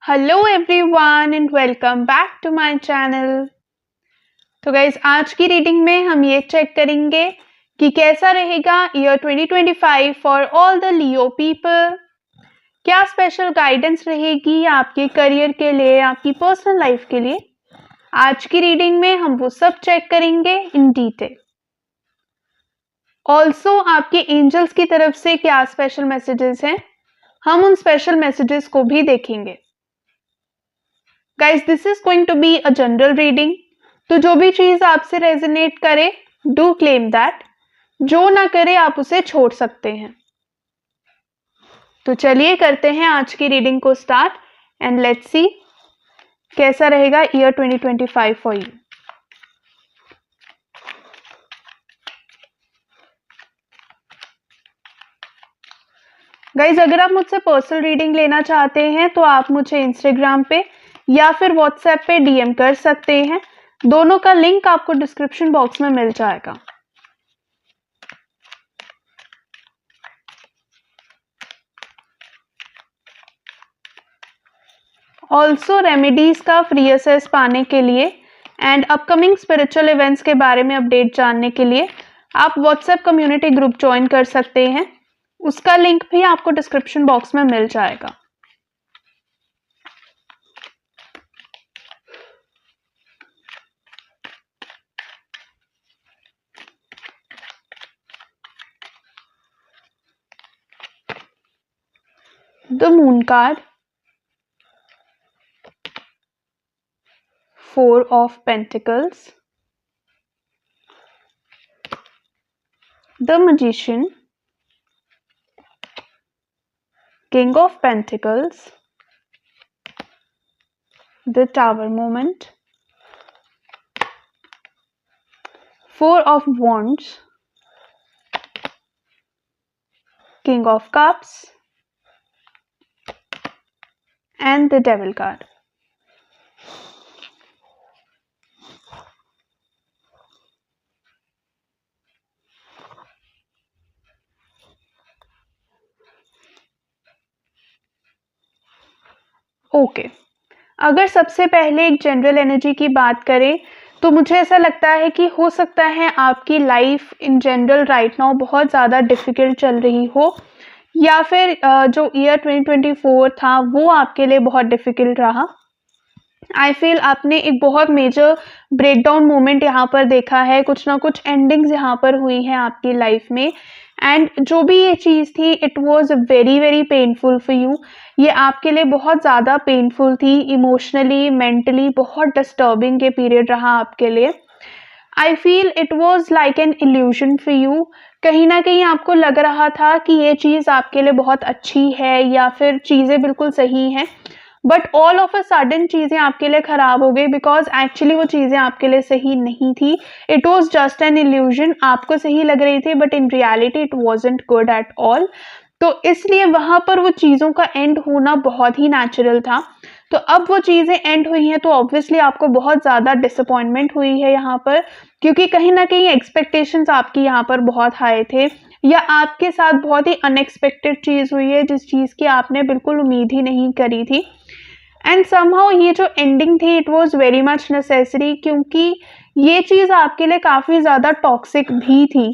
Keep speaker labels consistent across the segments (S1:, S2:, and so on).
S1: Hello everyone and welcome back to my channel. तो guys आज की रीडिंग में हम ये चेक करेंगे कि कैसा रहेगा year 2025 for all the Leo people. क्या स्पेशल गाइडेंस रहेगी आपके करियर के लिए, आपकी पर्सनल लाइफ के लिए। आज की रीडिंग में हम वो सब चेक करेंगे इन डिटेल। ऑल्सो आपके एंजल्स की तरफ से क्या स्पेशल मैसेजेस हैं, हम उन स्पेशल मैसेजेस को भी देखेंगे। Guys this is going to be a general reading, तो जो भी चीज आपसे रेजोनेट करे डू क्लेम दैट, जो ना करे आप उसे छोड़ सकते हैं। तो चलिए करते हैं आज की रीडिंग को स्टार्ट एंड लेट्स सी कैसा रहेगा ईयर 2025 फॉर यू। गाइज अगर आप मुझसे पर्सनल रीडिंग लेना चाहते हैं तो आप मुझे इंस्टाग्राम पे या फिर व्हाट्सएप पे डीएम कर सकते हैं। दोनों का लिंक आपको डिस्क्रिप्शन बॉक्स में मिल जाएगा। ऑल्सो रेमेडीज का फ्री एक्सेस पाने के लिए एंड अपकमिंग स्पिरिचुअल इवेंट्स के बारे में अपडेट जानने के लिए आप व्हाट्सएप कम्युनिटी ग्रुप ज्वाइन कर सकते हैं। उसका लिंक भी आपको डिस्क्रिप्शन बॉक्स में मिल जाएगा। The moon card, 4 of Pentacles, the Magician, King of Pentacles, the Tower moment, 4 of Wands, King of Cups, and the Devil card. Okay, अगर सबसे पहले एक जनरल एनर्जी की बात करें तो मुझे ऐसा लगता है कि हो सकता है आपकी life in general right now बहुत ज़्यादा डिफिकल्ट चल रही हो, या फिर जो ईयर 2024 था वो आपके लिए बहुत डिफिकल्ट रहा। आई फील आपने एक बहुत मेजर ब्रेकडाउन मोमेंट यहाँ पर देखा है, कुछ ना कुछ एंडिंग्स यहाँ पर हुई हैं आपकी लाइफ में। एंड जो भी ये चीज़ थी it was very very painful for you. ये आपके लिए बहुत ज़्यादा पेनफुल थी, इमोशनली मेंटली बहुत डिस्टर्बिंग के पीरियड रहा आपके लिए। I feel it was like an illusion for you. कहीं ना कहीं आपको लग रहा था कि ये चीज़ आपके लिए बहुत अच्छी है या फिर चीज़ें बिल्कुल सही हैं, but all of a sudden चीज़ें आपके लिए ख़राब हो गई बिकॉज एक्चुअली वो चीज़ें आपके लिए सही नहीं थी। It was just an illusion, आपको सही लग रही थी but in reality it wasn't good at all. तो इसलिए वहाँ पर वो चीज़ों का एंड होना बहुत ही नेचुरल था। तो अब वो चीज़ें एंड हुई हैं तो ऑब्वियसली आपको बहुत ज़्यादा डिसअपॉइंटमेंट हुई है यहाँ पर, क्योंकि कहीं ना कहीं एक्सपेक्टेशंस आपकी यहाँ पर बहुत हाई थे, या आपके साथ बहुत ही अनएक्सपेक्टेड चीज़ हुई है जिस चीज़ की आपने बिल्कुल उम्मीद ही नहीं करी थी। एंड समहाउ ये जो एंडिंग थी it was very much necessary, क्योंकि ये चीज़ आपके लिए काफ़ी ज़्यादा टॉक्सिक भी थी।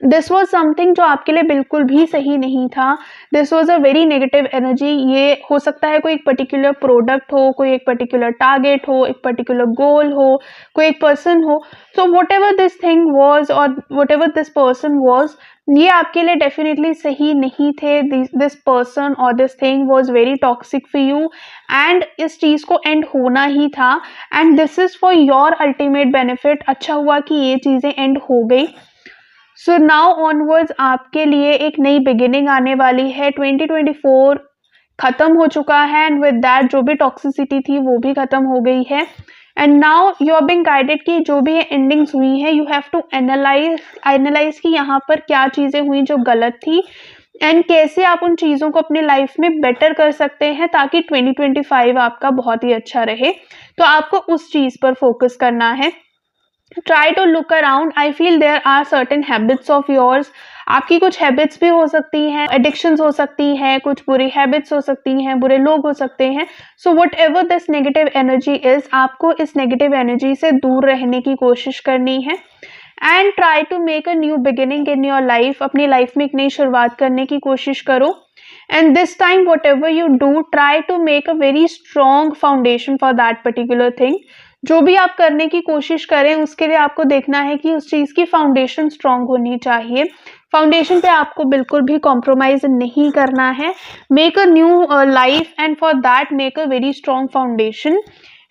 S1: दिस वॉज समथिंग जो आपके लिए बिल्कुल भी सही नहीं था। This was a very negative energy. ये हो सकता है कोई एक पर्टिकुलर प्रोडक्ट हो, कोई एक पर्टिकुलर टारगेट हो, एक पर्टिकुलर गोल हो, कोई एक पर्सन हो। So whatever this thing was और whatever this person was, ये आपके लिए डेफिनेटली सही नहीं थे। दिस पर्सन और this thing was very toxic for you and इस चीज़ को एंड होना ही था। And this is for your ultimate benefit. अच्छा हुआ कि ये चीज़ें एंड हो गई। सो नाउ ऑनवर्ड्स आपके लिए एक नई बिगिनिंग आने वाली है। 2024 खत्म हो चुका है एंड विद दैट जो भी टॉक्सिसिटी थी वो भी खत्म हो गई है। And now you are being guided कि जो भी एंडिंग्स हुई हैं यू हैव टू एनालाइज कि यहाँ पर क्या चीज़ें हुई जो गलत थी एंड कैसे आप उन चीज़ों को अपनी लाइफ में बेटर कर सकते हैं ताकि 2025 आपका बहुत ही अच्छा रहे। तो आपको उस चीज़ पर फोकस करना है। Try to look around, I feel there are certain habits of yours, आपकी कुछ हैबिट्स भी हो सकती हैं, एडिक्शंस हो सकती हैं, कुछ बुरी हैबिट्स हो सकती हैं, बुरे लोग हो सकते हैं। सो whatever this negative energy is, आपको इस नेगेटिव एनर्जी से दूर रहने की कोशिश करनी है। And try to make a new beginning in your life, अपनी लाइफ में एक नई शुरुआत करने की कोशिश करो। And this time whatever you do, try to make a very strong foundation for that particular thing. जो भी आप करने की कोशिश करें उसके लिए आपको देखना है कि उस चीज़ की फाउंडेशन स्ट्रांग होनी चाहिए। फाउंडेशन पे आपको बिल्कुल भी कॉम्प्रोमाइज नहीं करना है। Make a new life and for that make a very strong foundation.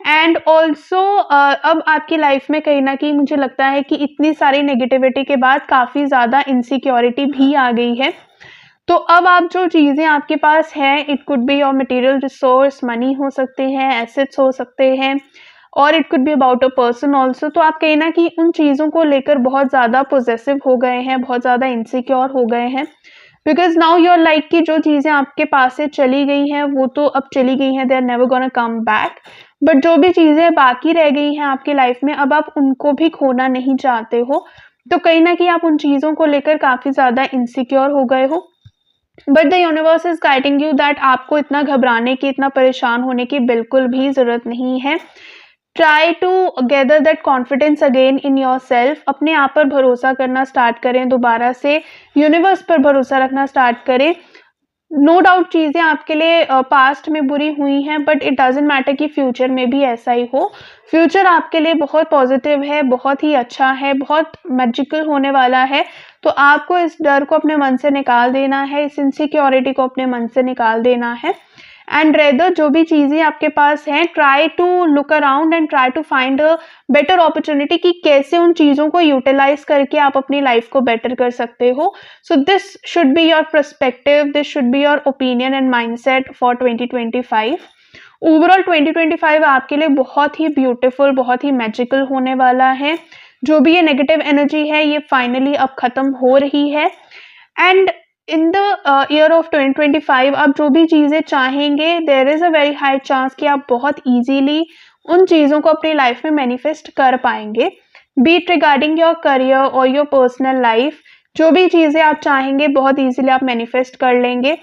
S1: And also अब आपकी लाइफ में कहीं ना कहीं मुझे लगता है कि इतनी सारी नेगेटिविटी के बाद काफ़ी ज़्यादा इनसिक्योरिटी भी आ गई है। तो अब आप जो चीज़ें आपके पास हैं, it could be your material resource, money हो सकते हैं, एसेट्स हो सकते हैं, और it could be about a person also. तो आप कहीं ना कहीं उन चीज़ों को लेकर बहुत ज़्यादा पोजेसिव हो गए हैं, बहुत ज़्यादा इनसिक्योर हो गए हैं, बिकॉज नाउ यूर लाइक कि जो चीज़ें आपके पास से चली गई हैं वो तो अब चली गई हैं, they are never gonna come back. But जो भी चीज़ें बाकी रह गई हैं आपकी लाइफ में, अब आप उनको भी खोना नहीं चाहते हो। तो कहीं ना कहीं आप उन चीज़ों को लेकर काफ़ी ज़्यादा इनसिक्योर हो गए हो। But the universe is guiding you that आपको इतना घबराने की, इतना परेशान होने की बिल्कुल भी ज़रूरत नहीं है। Try to gather that confidence again in yourself, अपने आप पर भरोसा करना स्टार्ट करें, दोबारा से यूनिवर्स पर भरोसा रखना स्टार्ट करें। नो डाउट चीज़ें आपके लिए पास्ट में बुरी हुई हैं, बट इट डजेंट मैटर कि फ्यूचर में भी ऐसा ही हो। फ्यूचर आपके लिए बहुत पॉजिटिव है, बहुत ही अच्छा है, बहुत मैजिकल होने वाला है। तो आपको इस डर को अपने मन से निकाल देना है, इस इनसिक्योरिटी को अपने मन से निकाल देना है। एंड रेदर जो भी चीज़ें आपके पास हैं, try to look around and try to find a better opportunity कि कैसे उन चीज़ों को यूटिलाइज करके आप अपनी लाइफ को बेटर कर सकते हो। So this should be your perspective, this should be your opinion and mindset for 2025। Overall 2025 आपके लिए बहुत ही ब्यूटीफुल, बहुत ही मैजिकल होने वाला है। जो भी ये नेगेटिव एनर्जी है ये फाइनली अब खत्म हो रही है। And in the year of 2025 आप जो भी चीज़ें चाहेंगे, there is a very high chance कि आप बहुत इजीली उन चीज़ों को अपनी लाइफ में मैनिफेस्ट कर पाएंगे। B it regarding your career और योर पर्सनल लाइफ, जो भी चीज़ें आप चाहेंगे बहुत इजीली आप मैनिफेस्ट कर लेंगे।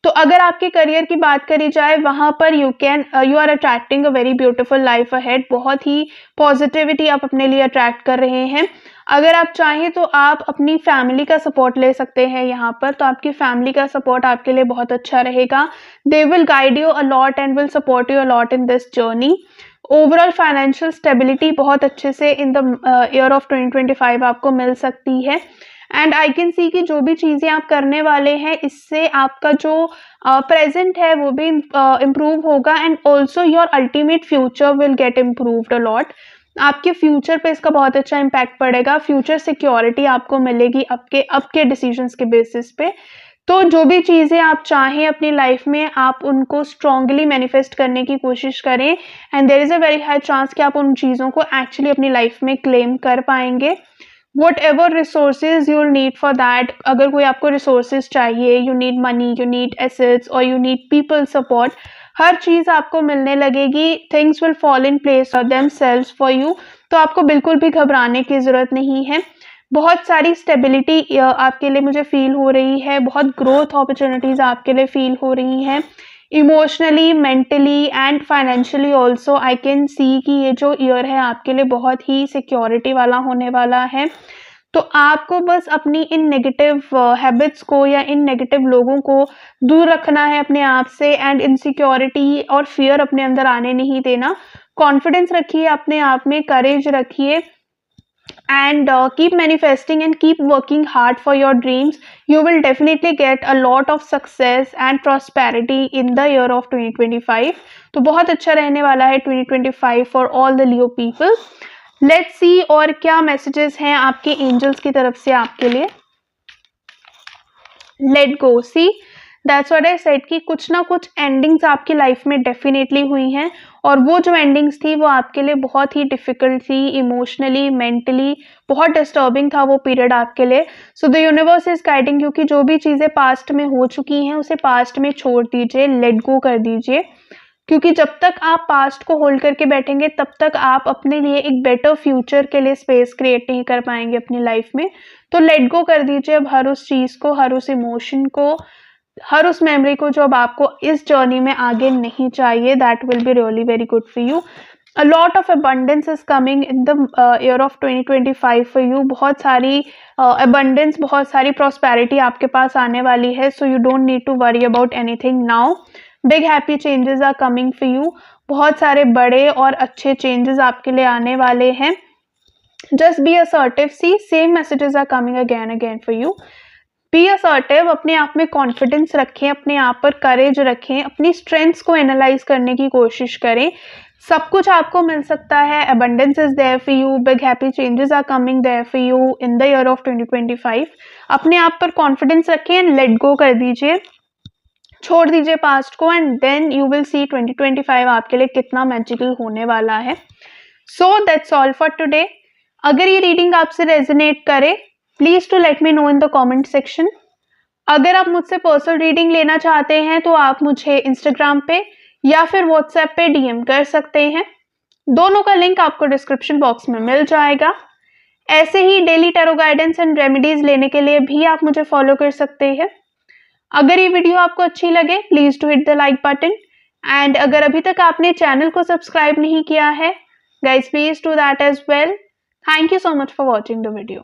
S1: तो अगर आपके करियर की बात करी जाए, वहाँ पर you are attracting a very beautiful life ahead, बहुत ही पॉजिटिविटी आप अपने लिए अट्रैक्ट कर रहे हैं। अगर आप चाहें तो आप अपनी फैमिली का सपोर्ट ले सकते हैं यहाँ पर, तो आपकी फैमिली का सपोर्ट आपके लिए बहुत अच्छा रहेगा। They will guide you a lot and will support you a lot in this journey. Overall financial stability बहुत अच्छे से इन द ईयर ऑफ 2025 आपको मिल सकती है। एंड आई कैन सी कि जो भी चीज़ें आप करने वाले हैं, इससे आपका जो प्रेजेंट है वो भी इम्प्रूव होगा, and also your ultimate future will get improved a lot. आपके फ्यूचर पे इसका बहुत अच्छा इम्पैक्ट पड़ेगा, फ्यूचर सिक्योरिटी आपको मिलेगी आपके डिसीजंस के बेसिस पे। तो जो भी चीज़ें आप चाहें अपनी लाइफ में, आप उनको स्ट्रांगली मैनिफेस्ट करने की कोशिश करें, and there is a very high chance कि आप उन चीज़ों को एक्चुअली अपनी लाइफ में क्लेम कर पाएंगे। What ever resources you'll need for that, अगर कोई आपको रिसोर्सेज चाहिए, you need money, you need assets और यू नीड पीपल सपोर्ट, हर चीज़ आपको मिलने लगेगी। Things will fall in place themselves for you. तो आपको बिल्कुल भी घबराने की ज़रूरत नहीं है। बहुत सारी स्टेबिलिटी आपके लिए मुझे फील हो रही है, बहुत ग्रोथ अपॉर्चुनिटीज़ आपके लिए फील हो रही हैं, emotionally, mentally and financially also. I can see कि ये जो ईयर है आपके लिए बहुत ही सिक्योरिटी वाला होने वाला है। तो आपको बस अपनी इन नेगेटिव हैबिट्स को या इन नेगेटिव लोगों को दूर रखना है अपने आप से, एंड इनसिक्योरिटी और फियर अपने अंदर आने नहीं देना। कॉन्फिडेंस रखिए अपने आप में, करेज रखिए, and keep manifesting and keep working hard for your dreams. You will definitely get a lot of success and prosperity in the year of 2025. तो बहुत अच्छा रहने वाला है 2025 for all the Leo people. Let's see और क्या messages हैं आपके angels की तरफ से आपके लिए. Let go. See, that's what I said कि कुछ ना कुछ एंडिंग्स आपकी लाइफ में डेफिनेटली हुई हैं, और वो जो एंडिंग्स थी वो आपके लिए बहुत ही डिफिकल्ट थी, इमोशनली, मेंटली बहुत डिस्टर्बिंग था वो पीरियड आपके लिए। So the universe is guiding you कि जो भी चीज़ें पास्ट में हो चुकी हैं उसे पास्ट में छोड़ दीजिए, लेट गो कर दीजिए। क्योंकि जब तक आप पास्ट को होल्ड करके बैठेंगे तब तक आप अपने लिए एक बेटर फ्यूचर के लिए स्पेस क्रिएट नहीं कर पाएंगे अपनी लाइफ में। तो लेट गो कर दीजिए अब हर उस चीज़ को, हर उस इमोशन को, हर उस मेमोरी को जो अब आपको इस जर्नी में आगे नहीं चाहिए। That will be really very good for you. A lot of abundance is coming in the year of 2025 for you. बहुत सारी अबंडेंस, बहुत सारी प्रॉस्पेरिटी आपके पास आने वाली है। So you don't need to worry about anything now. Big happy changes are coming for you. बहुत सारे बड़े और अच्छे चेंजेस आपके लिए आने वाले हैं। Just be assertive. See same messages are coming again for you. Be assertive. अपने आप में कॉन्फिडेंस रखें, अपने आप पर करेज रखें, अपनी स्ट्रेंथ्स को एनालाइज करने की कोशिश करें। सब कुछ आपको मिल सकता है। Abundance is there for you. Big happy changes are coming there for you in the year of 2025। अपने आप पर कॉन्फिडेंस रखें एंड लेट गो कर दीजिए, छोड़ दीजिए पास्ट को, and then you will see 2025 आपके लिए कितना मैजिकल होने वाला है। So that's all for today. अगर ये रीडिंग आपसे रेजोनेट करे, please to let me know in the comment section. अगर आप मुझसे पर्सनल रीडिंग लेना चाहते हैं तो आप मुझे इंस्टाग्राम पे या फिर व्हाट्सएप पे डीएम कर सकते हैं। दोनों का लिंक आपको डिस्क्रिप्शन बॉक्स में मिल जाएगा। ऐसे ही daily tarot guidance and remedies लेने के लिए भी आप मुझे फॉलो कर सकते हैं। अगर ये वीडियो आपको अच्छी लगे, please do hit the like button, and अगर अभी तक आपने चैनल को सब्सक्राइब नहीं किया है, guys please do that as well. Thank you so much for watching the video.